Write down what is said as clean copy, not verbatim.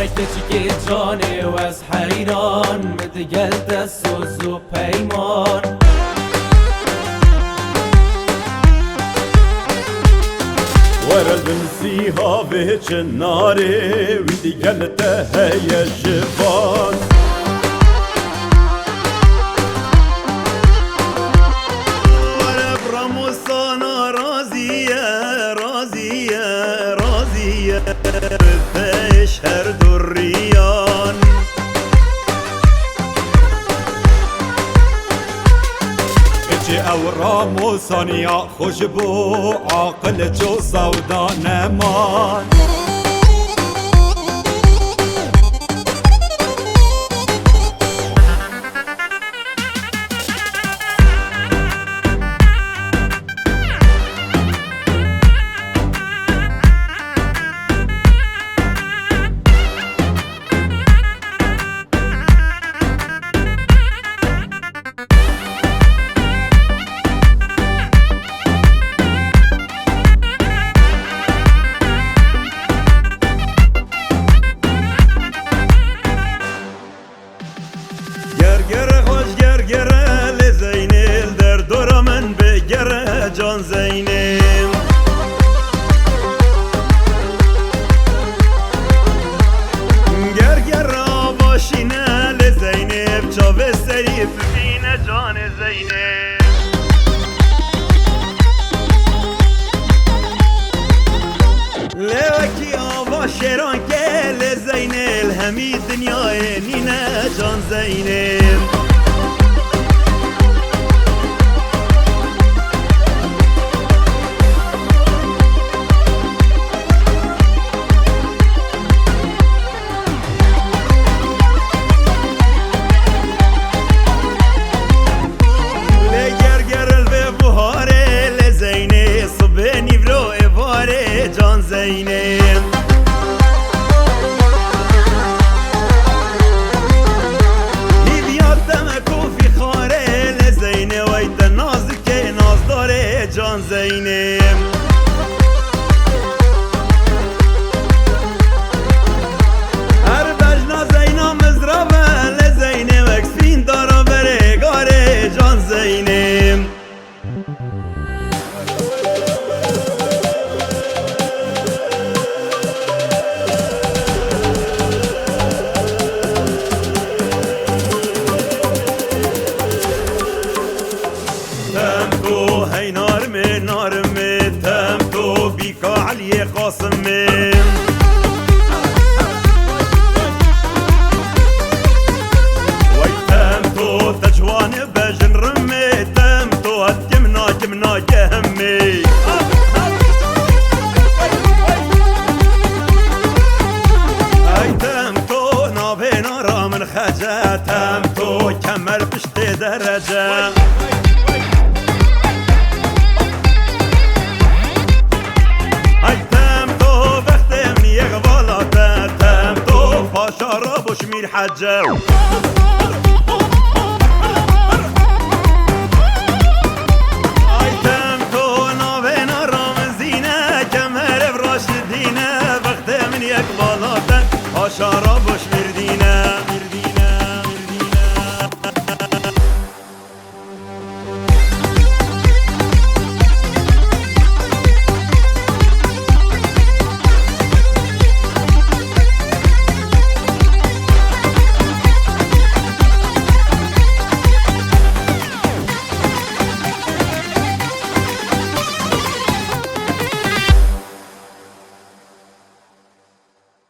کچی جانه و از حیران مدگل دست و پیمان ورد مسیحا به چناره و دیگل تهیه جبان ورد رموسانا رازیه رفش هر دوریان اچه او راموسانیا خوش بو عاقل جو سودا نمان گرگره خوش گرگره لزینل در دور من بگره جان زینم گرگره باشینه لزینب چاوه سریف بینه جان زینب لوکی آوا شیران که لزینل همی دنیای نینه جان زینب لگرگرل به بهاره لزینه صبح نیورو ایواره جان زینب جان زینم هر بجنا زینا مزرابه لزینم اکسفین دارا بره گاره جان زینم تو هی نارمه تم تو بیکا علی قاسمه وی تم تو تجوان بجن رمه تم تو هد جمنا جهمه ای تم تو نابه نارا من خجه تم تو کمر پشت درجه پاشا بوش میر حجه ایتم تو ناوه نارام زینه کمر براش دینه وقت من یک بالاته پاشا بوش میر